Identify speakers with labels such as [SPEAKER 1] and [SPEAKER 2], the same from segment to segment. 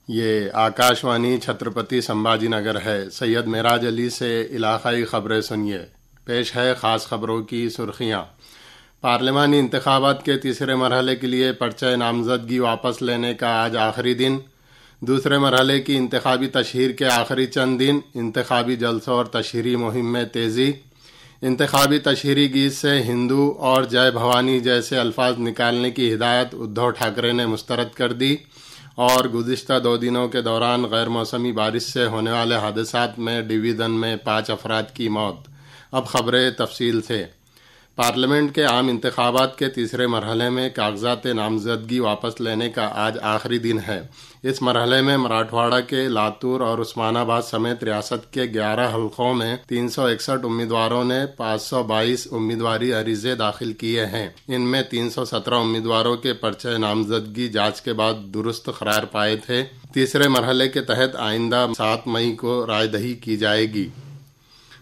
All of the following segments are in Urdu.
[SPEAKER 1] یہ آکاشوانی چھترپتی سمبھاجی نگر ہے۔ سید معراج علی سے علاقائی خبریں سنیے۔ پیش ہے خاص خبروں کی سرخیاں۔ پارلیمانی انتخابات کے تیسرے مرحلے کے لیے پرچہ نامزدگی واپس لینے کا آج آخری دن۔ دوسرے مرحلے کی انتخابی تشہیر کے آخری چند دن۔ انتخابی جلسوں اور تشہیری مہم میں تیزی۔ انتخابی تشہیری گیت سے ہندو اور جے بھوانی جیسے الفاظ نکالنے کی ہدایت ادھو ٹھاکرے نے مسترد کر دی، اور گزشتہ 2 دنوں کے دوران غیر موسمی بارش سے ہونے والے حادثات میں ڈویژن میں 5 افراد کی موت۔ اب خبریں تفصیل سے۔ پارلیمنٹ کے عام انتخابات کے تیسرے مرحلے میں کاغذات نامزدگی واپس لینے کا آج آخری دن ہے۔ اس مرحلے میں مراٹھواڑہ کے لاتور اور عثمان آباد سمیت ریاست کے 11 حلقوں میں 361 امیدواروں نے 522 امیدواری عریضے داخل کیے ہیں۔ ان میں 317 امیدواروں کے پرچہ نامزدگی جانچ کے بعد درست قرار پائے تھے۔ تیسرے مرحلے کے تحت آئندہ 7 مئی کو رائے دہی کی جائے گی۔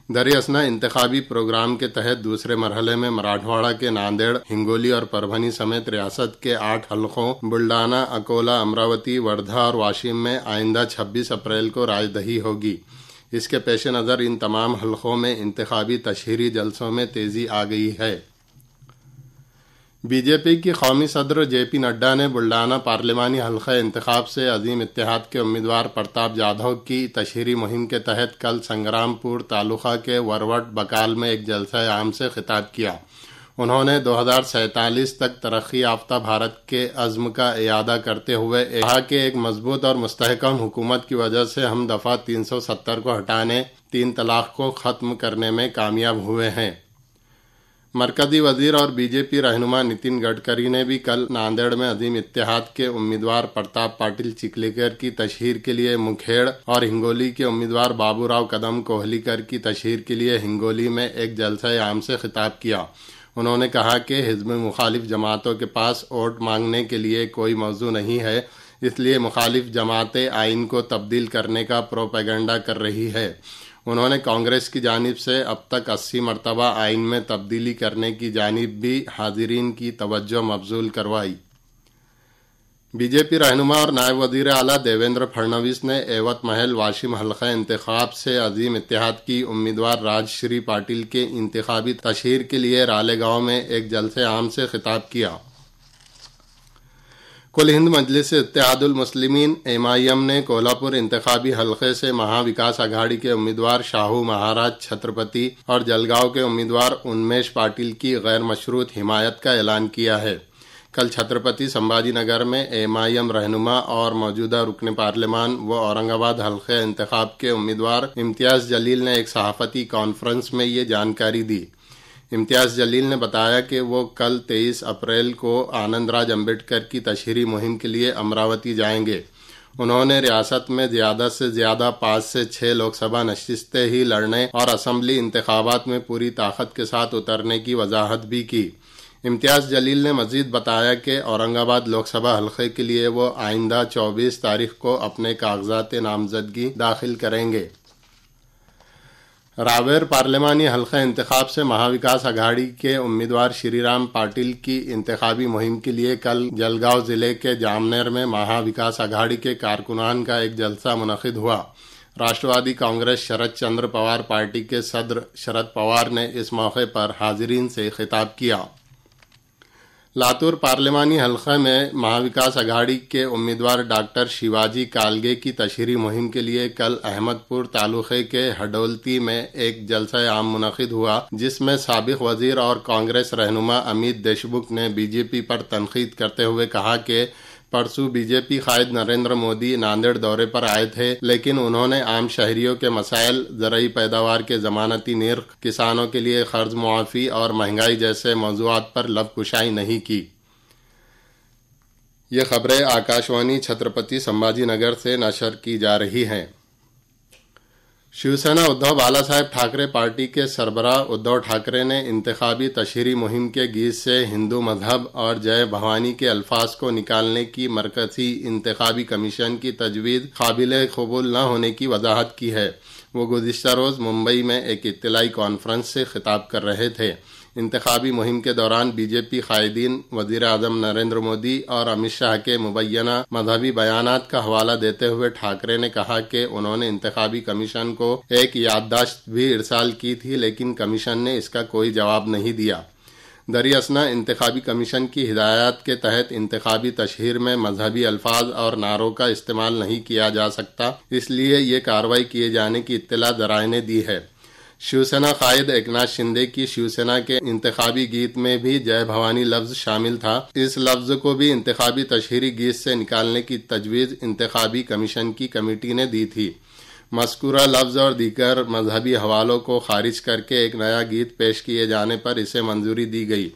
[SPEAKER 1] دریں اثنا انتخابی پروگرام کے تحت دوسرے مرحلے میں مراٹھواڑہ کے ناندیڑ، ہنگولی اور پربھنی سمیت ریاست کے 8 حلقوں بلڈانا، اکولا، امراوتی، وردھا اور واشم میں آئندہ 26 اپریل کو رائے دہی ہوگی۔ اس کے پیش نظر ان تمام حلقوں میں انتخابی تشہیری جلسوں میں تیزی آ گئی ہے۔ بی جے پی کی قومی صدر جے پی نڈا نے بلڈانا پارلیمانی حلقہ انتخاب سے عظیم اتحاد کے امیدوار پرتاپ جادھو کی تشہیری مہم کے تحت کل سنگرام پور تعلقہ کے وروٹ بکال میں ایک جلسہ عام سے خطاب کیا۔ انہوں نے 2047 تک ترقی یافتہ بھارت کے عزم کا اعادہ کرتے ہوئے کہا کہ ایک مضبوط اور مستحکم حکومت کی وجہ سے ہم دفعہ 370 کو ہٹانے، 3 طلاق کو ختم کرنے میں کامیاب ہوئے ہیں۔ مرکزی وزیر اور بی جے پی رہنما نتن گڈکری نے بھی کل ناندیڑ میں عظیم اتحاد کے امیدوار پرتاپ پاٹل چکلیکر کی تشہیر کے لیے مکھیڑ اور ہنگولی کے امیدوار بابو راؤ کدم کوہلیکر کی تشہیر کے لیے ہنگولی میں ایک جلسہ عام سے خطاب کیا۔ انہوں نے کہا کہ حزب مخالف جماعتوں کے پاس ووٹ مانگنے کے لیے کوئی موضوع نہیں ہے، اس لیے مخالف جماعتیں آئین کو تبدیل کرنے کا پروپیگنڈا کر رہی ہے۔ انہوں نے کانگریس کی جانب سے اب تک 80 مرتبہ آئین میں تبدیلی کرنے کی جانب بھی حاضرین کی توجہ مبذول کروائی۔ بی جے پی رہنما اور نائب وزیر اعلیٰ دیویندر پھڑنویس نے ایوت محل واشم حلقہ انتخاب سے عظیم اتحاد کی امیدوار راج شری پاٹل کے انتخابی تشہیر کے لیے رالیگاؤں میں ایک جلسہ عام سے خطاب کیا۔ کل ہند مجلس اتحاد المسلمین (MIM) نے کولہاپور انتخابی حلقے سے مہا وکاس اگھاڑی کے امیدوار شاہو مہاراج چھترپتی اور جلگاؤں کے امیدوار انمیش پاٹل کی غیر مشروط حمایت کا اعلان کیا ہے۔ کل چھترپتی سمبھاجی نگر میں MIM رہنما اور موجودہ رکن پارلیمان و اورنگ آباد حلقہ انتخاب کے امیدوار امتیاز جلیل نے ایک صحافتی کانفرنس میں یہ جانکاری دی۔ امتیاز جلیل نے بتایا کہ وہ کل 23 اپریل کو آنند راج امبیڈکر کی تشہیری مہم کے لیے امراوتی جائیں گے۔ انہوں نے ریاست میں زیادہ سے زیادہ 5 سے 6 لوک سبھا نشستیں ہی لڑنے اور اسمبلی انتخابات میں پوری طاقت کے ساتھ اترنے کی وضاحت بھی کی۔ امتیاز جلیل نے مزید بتایا کہ اورنگ آباد لوک سبھا حلقے کے لیے وہ آئندہ 24 تاریخ کو اپنے کاغذات نامزدگی داخل کریں گے۔ راویر پارلیمانی حلقہ انتخاب سے مہا وکاس اگھاڑی کے امیدوار شری رام پاٹل کی انتخابی مہم کے لیے کل جلگاؤں ضلع کے جامنیر میں مہا وکاس اگھاڑی کے کارکنان کا ایک جلسہ منعقد ہوا۔ راشٹروادی کانگریس شرد چندر پوار پارٹی کے صدر شرد پوار نے اس موقع پر حاضرین سے خطاب کیا۔ لاتور پارلیمانی حلقہ میں مہا وکاس اگھاڑی کے امیدوار ڈاکٹر شیواجی کالگے کی تشہیری مہم کے لیے کل احمد پور تعلقے کے ہڈولتی میں ایک جلسہ عام منعقد ہوا، جس میں سابق وزیر اور کانگریس رہنما امیت دیشمکھ نے بی جے پی پر تنقید کرتے ہوئے کہا کہ پرسوں بی جے پی قائد نریندر مودی ناندیڑ دورے پر آئے تھے، لیکن انہوں نے عام شہریوں کے مسائل، زرعی پیداوار کے ضمانتی نرخ، کسانوں کے لیے قرض معافی اور مہنگائی جیسے موضوعات پر لب کشائی نہیں کی۔ یہ خبریں آکاشوانی چھترپتی سمبھاجی نگر سے نشر کی جا رہی ہیں۔ شیوسینا ادھو بالا صاحب ٹھاکرے پارٹی کے سربراہ ادھو ٹھاکرے نے انتخابی تشہیری مہم کے گیت سے ہندو مذہب اور جے بھوانی کے الفاظ کو نکالنے کی مرکزی انتخابی کمیشن کی تجویز قابل قبول نہ ہونے کی وضاحت کی ہے۔ وہ گزشتہ روز ممبئی میں ایک اطلاعی کانفرنس سے خطاب کر رہے تھے۔ انتخابی مہم کے دوران بی جے پی قائدین وزیر اعظم نریندر مودی اور امت شاہ کے مبینہ مذہبی بیانات کا حوالہ دیتے ہوئے ٹھاکرے نے کہا کہ انہوں نے انتخابی کمیشن کو ایک یادداشت بھی ارسال کی تھی، لیکن کمیشن نے اس کا کوئی جواب نہیں دیا۔ دراصل انتخابی کمیشن کی ہدایات کے تحت انتخابی تشہیر میں مذہبی الفاظ اور نعروں کا استعمال نہیں کیا جا سکتا، اس لیے یہ کارروائی کیے جانے کی اطلاع ذرائع نے دی ہے۔ شیوسینا قائد ایکناتھ شندے کی شیوسینا کے انتخابی گیت میں بھی جے بھوانی لفظ شامل تھا۔ اس لفظ کو بھی انتخابی تشہیری گیت سے نکالنے کی تجویز انتخابی کمیشن کی کمیٹی نے دی تھی۔ مذکورہ لفظ اور دیگر مذہبی حوالوں کو خارج کر کے ایک نیا گیت پیش کیے جانے پر اسے منظوری دی گئی۔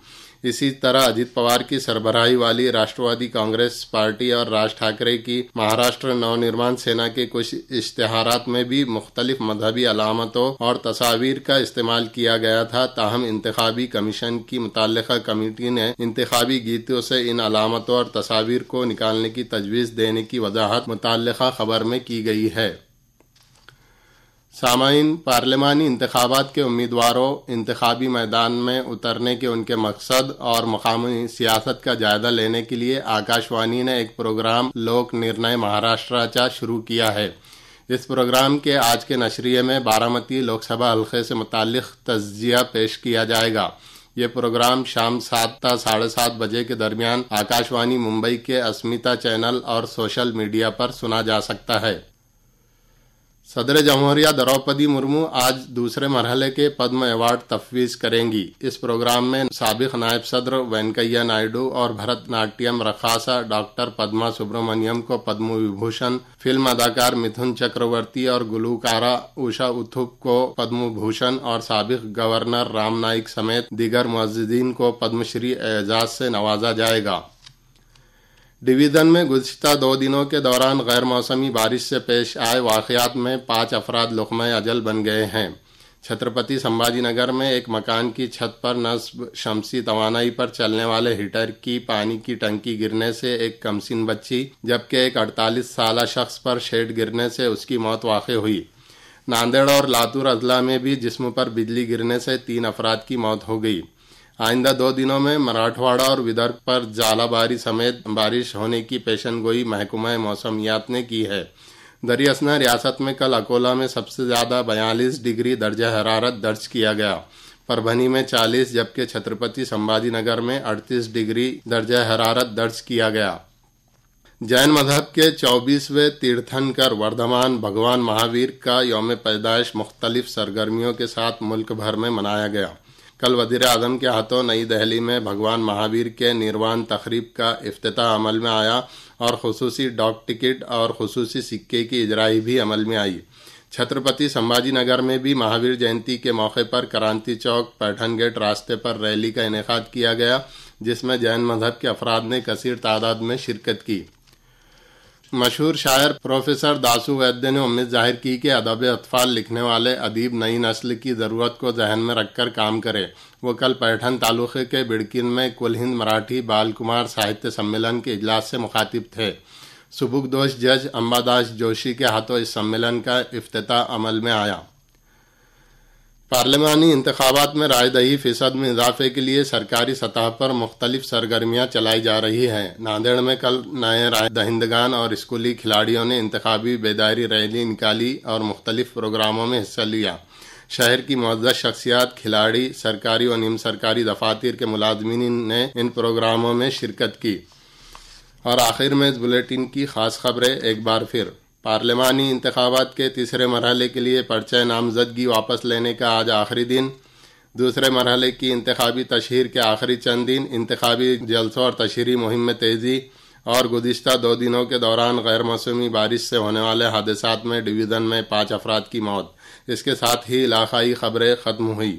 [SPEAKER 1] اسی طرح اجیت پوار کی سربراہی والی راشٹروادی کانگریس پارٹی اور راج ٹھاکرے کی مہاراشٹر نو نرمان سینا کے کچھ اشتہارات میں بھی مختلف مذہبی علامتوں اور تصاویر کا استعمال کیا گیا تھا، تاہم انتخابی کمیشن کی متعلقہ کمیٹی نے انتخابی گیتوں سے ان علامتوں اور تصاویر کو نکالنے کی تجویز دینے کی وضاحت متعلقہ خبر میں کی گئی ہے۔ سامعین، پارلیمانی انتخابات کے امیدواروں انتخابی میدان میں اترنے کے ان کے مقصد اور مقامی سیاست کا جائزہ لینے کے لیے آکاشوانی نے ایک پروگرام لوک نرنے مہاراشٹراچا شروع کیا ہے۔ اس پروگرام کے آج کے نشریے میں بارامتی لوک سبھا حلقے سے متعلق تجزیہ پیش کیا جائے گا۔ یہ پروگرام شام 7 تا 7:30 بجے کے درمیان آکاشوانی ممبئی کے اسمیتا چینل اور سوشل میڈیا پر سنا جا سکتا ہے۔ صدر جمہوریہ دروپدی مرمو آج دوسرے مرحلے کے پدم ایوارڈ تفویض کریں گی۔ اس پروگرام میں سابق نائب صدر وینکیا نائیڈو اور بھرت ناٹیم رقاصہ ڈاکٹر پدما سبرامنیم کو پدم وبھوشن، فلم اداکار متھن چکرورتی اور گلوکارہ اوشا اتھوپ کو پدم بھوشن اور سابق گورنر رام نائک سمیت دیگر معززین کو پدم شری اعزاز سے نوازا جائے گا۔ ڈویژن میں گزشتہ 2 دنوں کے دوران غیر موسمی بارش سے پیش آئے واقعات میں 5 افراد لقمہ اجل بن گئے ہیں۔ چھترپتی سمبھاجی نگر میں ایک مکان کی چھت پر نصب شمسی توانائی پر چلنے والے ہیٹر کی پانی کی ٹنکی گرنے سے ایک کمسن بچی جبکہ ایک 48 سالہ شخص پر شیڈ گرنے سے اس کی موت واقع ہوئی۔ ناندیڑ اور لاتور اضلاع میں بھی جسم پر بجلی گرنے سے 3 افراد کی موت ہو گئی۔ آئندہ 2 دنوں میں مراٹھواڑہ اور ودربھ پر ژالہ باری سمیت بارش ہونے کی پیشن گوئی محکمہ موسمیات نے کی ہے۔ دراصل ریاست میں کل اکولا میں سب سے زیادہ 42 ڈگری درجہ حرارت درج کیا گیا، پربھنی میں 40 جبکہ چھترپتی سمبھاجی نگر میں 38 ڈگری درجہ حرارت درج کیا گیا۔ جین مذہب کے 24ویں تیرتھنکر وردھمان بھگوان مہاویر کا یوم پیدائش مختلف سرگرمیوں کے ساتھ ملک بھر میں منایا گیا۔ کل وزیر اعظم کے ہاتھوں نئی دہلی میں بھگوان مہاویر کے نروان تقریب کا افتتاح عمل میں آیا اور خصوصی ڈاک ٹکٹ اور خصوصی سکے کی اجرائی بھی عمل میں آئی۔ چھترپتی سمبھاجی نگر میں بھی مہاویر جینتی کے موقع پر کرانتی چوک پیٹھن گیٹ راستے پر ریلی کا انعقاد کیا گیا، جس میں جین مذہب کے افراد نے کثیر تعداد میں شرکت کی۔ مشہور شاعر پروفیسر داسو ویدیہ نے امید ظاہر کی کہ ادب اطفال لکھنے والے ادیب نئی نسل کی ضرورت کو ذہن میں رکھ کر کام کرے۔ وہ کل پیٹھن تعلقے کے بڑکن میں کل ہند مراٹھی بال کمار ساہتیہ سمیلن کے اجلاس سے مخاطب تھے۔ سبکدوش جج امبا داس جوشی کے ہاتھوں اس سمیلن کا افتتاح عمل میں آیا۔ پارلیمانی انتخابات میں رائے دہی فیصد میں اضافے کے لیے سرکاری سطح پر مختلف سرگرمیاں چلائی جا رہی ہیں۔ ناندیڑ میں کل نئے رائے دہندگان اور اسکولی کھلاڑیوں نے انتخابی بیداری ریلی نکالی اور مختلف پروگراموں میں حصہ لیا۔ شہر کی معزز شخصیات، کھلاڑی، سرکاری و نیم سرکاری دفاتر کے ملازمین نے ان پروگراموں میں شرکت کی۔ اور آخر میں اس بلیٹن کی خاص خبریں ایک بار پھر۔ پارلیمانی انتخابات کے تیسرے مرحلے کے لیے پرچہ نامزدگی واپس لینے کا آج آخری دن۔ دوسرے مرحلے کی انتخابی تشہیر کے آخری چند دن، انتخابی جلسوں اور تشہیری مہم میں تیزی اور گزشتہ 2 دنوں کے دوران غیر موسمی بارش سے ہونے والے حادثات میں ڈویژن میں 5 افراد کی موت۔ اس کے ساتھ ہی علاقائی خبریں ختم ہوئی۔